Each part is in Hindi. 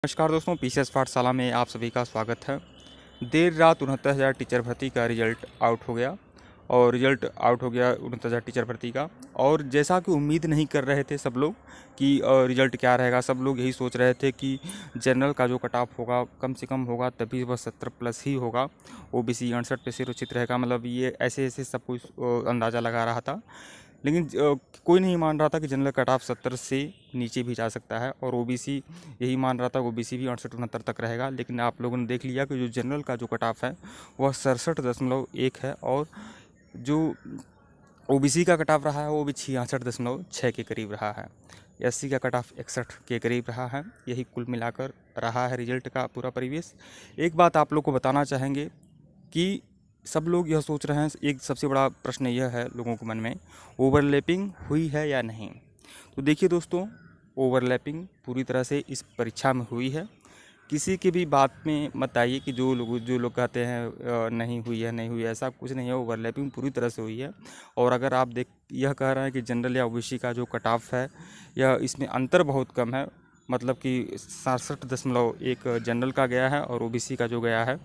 नमस्कार दोस्तों, पीसीएस पाठशाला में आप सभी का स्वागत है। देर रात 69,000 टीचर भर्ती का रिजल्ट आउट हो गया और रिजल्ट आउट हो गया 69,000 टीचर भर्ती का। और जैसा कि उम्मीद नहीं कर रहे थे सब लोग कि रिजल्ट क्या रहेगा। सब लोग यही सोच रहे थे कि जनरल का जो कट ऑफ होगा कम से कम होगा, तभी वह 70 प्लस ही होगा। ओबीसी 68 पे सुरक्षित रहेगा, मतलब ये ऐसे ऐसे सब कुछ अंदाज़ा लगा रहा था। लेकिन कोई नहीं मान रहा था कि जनरल कट ऑफ 70 से नीचे भी जा सकता है, और ओबीसी यही मान रहा था ओबीसी भी 68-69 तक रहेगा। लेकिन आप लोगों ने देख लिया कि जो जनरल का जो कट ऑफ है वह 67.1 है, और जो ओबीसी का कट ऑफ रहा है वो भी 66.6 के करीब रहा है। एससी का कट ऑफ 61 के करीब रहा है। यही कुल मिलाकर रहा है रिजल्ट का पूरा परिवेश। एक बात आप लोग को बताना चाहेंगे कि सब लोग यह सोच रहे हैं, एक सबसे बड़ा प्रश्न यह है लोगों के मन में, ओवरलैपिंग हुई है या नहीं। तो देखिए दोस्तों, ओवरलैपिंग पूरी तरह से इस परीक्षा में हुई है। किसी की भी बात में मत आइए कि जो लोग कहते हैं नहीं हुई है, नहीं हुई है, ऐसा कुछ नहीं है। ओवरलैपिंग पूरी तरह से हुई है। और अगर आप यह कह रहे हैं कि जनरल या ओबीसी का जो कट ऑफ है यह इसमें अंतर बहुत कम है, मतलब कि 67.1 जनरल का गया है और ओबीसी का जो गया है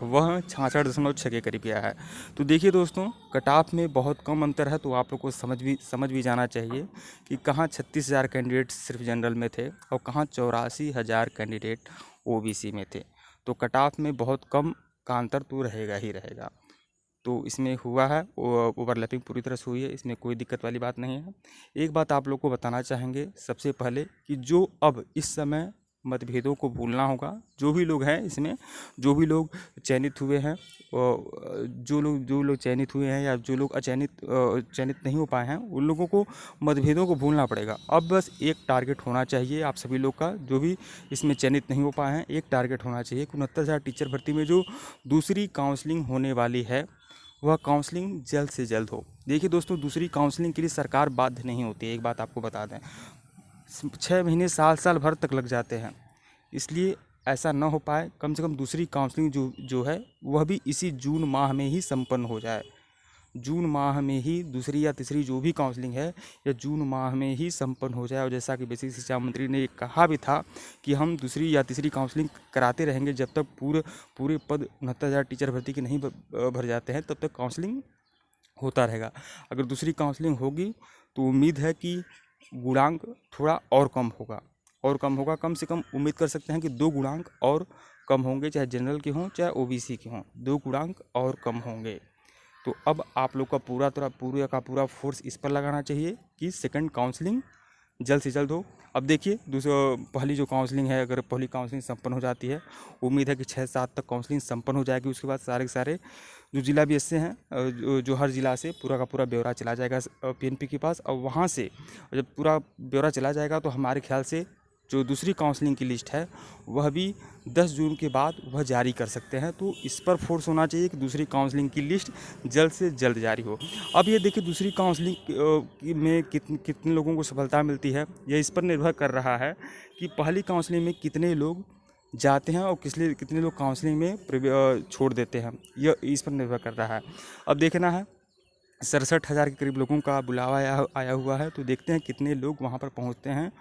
वह 66.6 के करीब गया है। तो देखिए दोस्तों, कट ऑफ में बहुत कम अंतर है, तो आप लोग को समझ भी जाना चाहिए कि कहाँ 36,000 कैंडिडेट सिर्फ जनरल में थे और कहाँ 84,000 कैंडिडेट ओबीसी में थे। तो कट ऑफ में बहुत कम का अंतर तो रहेगा ही रहेगा। तो इसमें हुआ है, ओवरलैपिंग पूरी तरह से हुई है, इसमें कोई दिक्कत वाली बात नहीं है। एक बात आप लोग को बताना चाहेंगे सबसे पहले कि जो अब इस समय मतभेदों को भूलना होगा। जो भी लोग हैं इसमें, जो भी लोग चयनित हुए हैं, जो लोग चयनित हुए हैं या जो लोग चयनित नहीं हो पाए हैं, उन लोगों को मतभेदों को भूलना पड़ेगा। अब बस एक टारगेट होना चाहिए आप सभी लोग का, जो भी इसमें चयनित नहीं हो पाए हैं, एक टारगेट होना चाहिए कि 69,000 टीचर भर्ती में जो दूसरी काउंसलिंग होने वाली है वह काउंसलिंग जल्द से जल्द हो। देखिए दोस्तों, दूसरी काउंसलिंग के लिए सरकार बाध्य नहीं होती है, एक बात आपको बता दें। 6 महीने साल साल भर तक लग जाते हैं, इसलिए ऐसा ना हो पाए। कम से कम दूसरी काउंसलिंग जो जो है वह भी इसी जून माह में ही संपन्न हो जाए। जून माह में ही दूसरी या तीसरी जो भी काउंसलिंग है या जून माह में ही संपन्न हो जाए। और जैसा कि बेसिक शिक्षा मंत्री ने कहा भी था कि हम दूसरी या तीसरी काउंसलिंग कराते रहेंगे जब तक पूरे पूरे पद 69,000 टीचर भर्ती के नहीं भर जाते हैं, तब तक काउंसलिंग होता रहेगा। अगर दूसरी काउंसलिंग होगी तो उम्मीद है कि गुणांक थोड़ा और कम होगा, कम से कम उम्मीद कर सकते हैं कि 2 गुणांक और कम होंगे, चाहे जनरल के हों चाहे ओबीसी के हों, 2 गुणांक और कम होंगे। तो अब आप लोग का पूरा फोर्स इस पर लगाना चाहिए कि सेकंड काउंसलिंग जल्द से जल्द हो। अब देखिए पहली जो काउंसलिंग है, अगर पहली काउंसलिंग संपन्न हो जाती है, उम्मीद है कि 6-7 तक काउंसलिंग संपन्न हो जाएगी। उसके बाद सारे के सारे जो जिला बीएसए हैं, जो हर जिला से पूरा का पूरा ब्यौरा चला जाएगा पीएनपी के पास। और वहाँ से जब पूरा ब्यौरा चला जाएगा तो हमारे ख्याल से जो दूसरी काउंसलिंग की लिस्ट है वह भी 10 जून के बाद वह जारी कर सकते हैं। तो इस पर फोर्स होना चाहिए कि दूसरी काउंसलिंग की लिस्ट जल्द से जल्द जारी हो। अब ये देखिए, दूसरी काउंसलिंग में कितने लोगों को सफलता मिलती है, यह इस पर निर्भर कर रहा है कि पहली काउंसलिंग में कितने लोग जाते हैं और कितने लोग काउंसलिंग में छोड़ देते हैं, यह इस पर निर्भर कर रहा है। अब देखना है, 67,000 के करीब लोगों का बुलावा आया हुआ है, तो देखते हैं कितने लोग वहाँ पर पहुँचते हैं।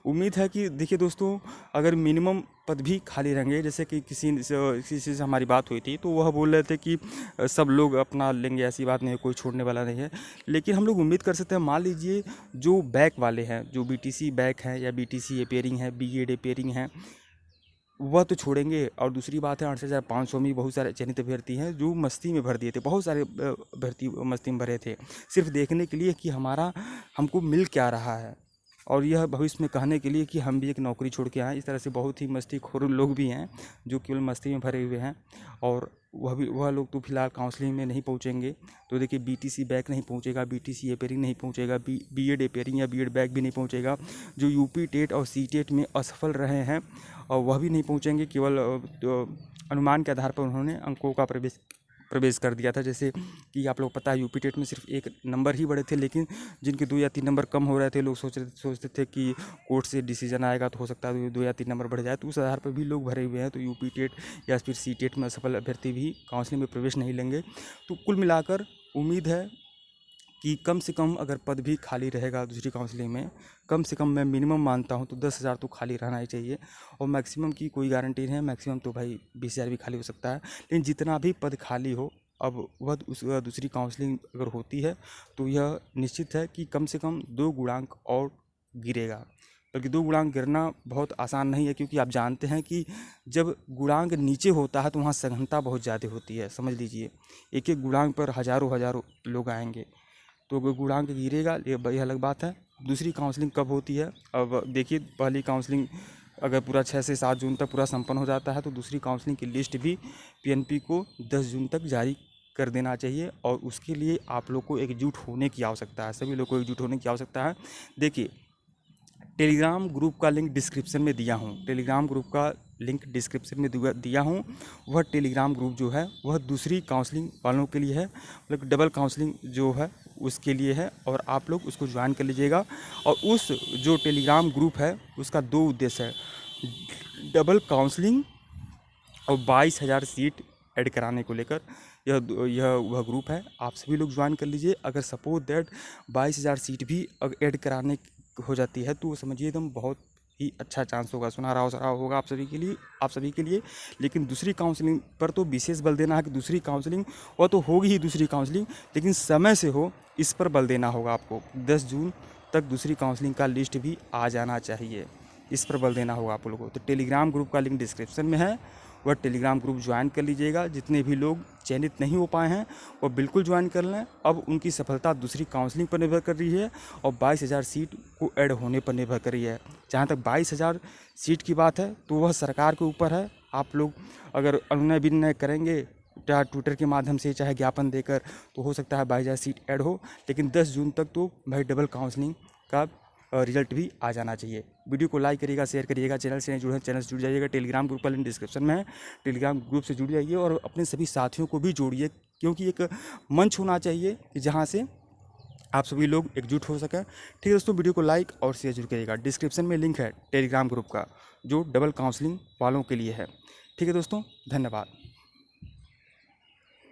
उम्मीद है कि देखिए दोस्तों, अगर मिनिमम पद भी खाली रहेंगे, जैसे कि किसी से हमारी बात हुई थी तो वह बोल रहे थे कि सब लोग अपना लेंगे, ऐसी बात नहीं है, कोई छोड़ने वाला नहीं है। लेकिन हम लोग उम्मीद कर सकते हैं, मान लीजिए जो बैक वाले हैं, जो बीटीसी बैक हैं या बीटीसी अपेयरिंग है, बीएड अपेयरिंग है, वह तो छोड़ेंगे। और दूसरी बात है, 68,500 में बहुत सारे चयनित अभ्यर्थी हैं जो मस्ती में भर दिए थे, बहुत सारे अभ्यर्थी मस्ती में भरे थे सिर्फ देखने के लिए कि हमको मिल क्या रहा है, और यह भविष्य में कहने के लिए कि हम भी एक नौकरी छोड़ के आए। इस तरह से बहुत ही मस्तीखोर लोग भी हैं जो केवल मस्ती में भरे हुए हैं, और वह लोग तो फिलहाल काउंसलिंग में नहीं पहुंचेंगे। तो देखिए, बीटीसी बैक नहीं पहुंचेगा, बीटीसी अपेयरिंग नहीं पहुंचेगा, बीएड अपेयरिंग या बीएड बैक भी नहीं पहुंचेगा। जो यूपी टेट और सी टेट में असफल रहे हैं और वह भी नहीं पहुंचेंगे। केवल अनुमान के आधार पर उन्होंने अंकों का प्रवेश कर दिया था। जैसे कि आप लोग पता है, यूपी टेट में सिर्फ 1 नंबर ही बढ़े थे, लेकिन जिनके 2 या 3 नंबर कम हो रहे थे, लोग सोचते थे कि कोर्ट से डिसीजन आएगा तो हो सकता है 2 या 3 नंबर बढ़ जाए, तो उस आधार पर भी लोग भरे हुए हैं। तो यूपी टेट या फिर सी टेट में असफल अभ्यर्थी भी काउंसलिंग में प्रवेश नहीं लेंगे। तो कुल मिलाकर उम्मीद है कि कम से कम अगर पद भी खाली रहेगा दूसरी काउंसलिंग में, कम से कम मैं मिनिमम मानता हूँ तो 10,000 तो खाली रहना ही चाहिए। और मैक्सिमम की कोई गारंटी नहीं है, मैक्सिमम तो भाई 20,000 भी खाली हो सकता है। लेकिन जितना भी पद खाली हो, अब वह दूसरी काउंसलिंग अगर होती है तो यह निश्चित है कि कम से कम 2 गुणांक और गिरेगा। बल्कि 2 गुणांक गिरना बहुत आसान नहीं है, क्योंकि आप जानते हैं कि जब गुणांक नीचे होता है तो वहाँ सघनता बहुत ज़्यादा होती है। समझ लीजिए, एक एक गुणांक पर हज़ारों लोग आएंगे, तो अगर गुणांक गिरेगा ये बड़ी अलग बात है। दूसरी काउंसलिंग कब होती है? अब देखिए, पहली काउंसलिंग अगर पूरा 6 से 7 जून तक पूरा संपन्न हो जाता है तो दूसरी काउंसलिंग की लिस्ट भी पीएनपी को 10 जून तक जारी कर देना चाहिए। और उसके लिए आप लोग को एकजुट होने की आवश्यकता है, सभी लोग को एकजुट होने की आवश्यकता है। देखिए, टेलीग्राम ग्रुप का लिंक डिस्क्रिप्शन में दिया हूँ, टेलीग्राम ग्रुप का लिंक डिस्क्रिप्शन में दिया हूँ। वह टेलीग्राम ग्रुप जो है वह दूसरी काउंसलिंग वालों के लिए है, मतलब डबल काउंसलिंग जो है उसके लिए है, और आप लोग उसको ज्वाइन कर लीजिएगा। और उस जो टेलीग्राम ग्रुप है उसका 2 उद्देश्य है, डबल काउंसलिंग और 22,000 सीट ऐड कराने को लेकर। यह वह ग्रुप है, आप सभी लोग ज्वाइन कर लीजिए। अगर सपोज दैट 22,000 सीट भी अगर ऐड कराने हो जाती है तो समझिए एकदम बहुत ही अच्छा चांस होगा, सुनहरा अवसर होगा आप सभी के लिए। लेकिन दूसरी काउंसलिंग पर तो विशेष बल देना है कि दूसरी काउंसलिंग वह तो होगी ही दूसरी काउंसलिंग, लेकिन समय से हो इस पर बल देना होगा आपको। 10 जून तक दूसरी काउंसलिंग का लिस्ट भी आ जाना चाहिए, इस पर बल देना होगा आप लोगों को। तो टेलीग्राम ग्रुप का लिंक डिस्क्रिप्शन में है, वह टेलीग्राम ग्रुप ज्वाइन कर लीजिएगा। जितने भी लोग चयनित नहीं हो पाए हैं वो बिल्कुल ज्वाइन कर लें। अब उनकी सफलता दूसरी काउंसलिंग पर निर्भर कर रही है और 22,000 सीट को ऐड होने पर निर्भर कर रही है। जहाँ तक 22,000 सीट की बात है तो वह सरकार के ऊपर है। आप लोग अगर अनुनय विनय करेंगे चाहे ट्विटर के माध्यम से चाहे ज्ञापन देकर, तो हो सकता है 22,000 सीट ऐड हो। लेकिन 10 जून तक तो भाई डबल काउंसलिंग का रिजल्ट भी आ जाना चाहिए। वीडियो को लाइक करिएगा, शेयर करिएगा। चैनल से नहीं जुड़े हैं, चैनल से जुड़ जाइएगा। टेलीग्राम ग्रुप का लिंक डिस्क्रिप्शन में है, टेलीग्राम ग्रुप से जुड़ जाइए और अपने सभी साथियों को भी जोड़िए, क्योंकि एक मंच होना चाहिए जहाँ से आप सभी लोग एकजुट हो सकें। ठीक है दोस्तों, वीडियो को लाइक और शेयर जरूर करिएगा। डिस्क्रिप्शन में लिंक है टेलीग्राम ग्रुप का जो डबल काउंसलिंग वालों के लिए है। ठीक है दोस्तों, धन्यवाद।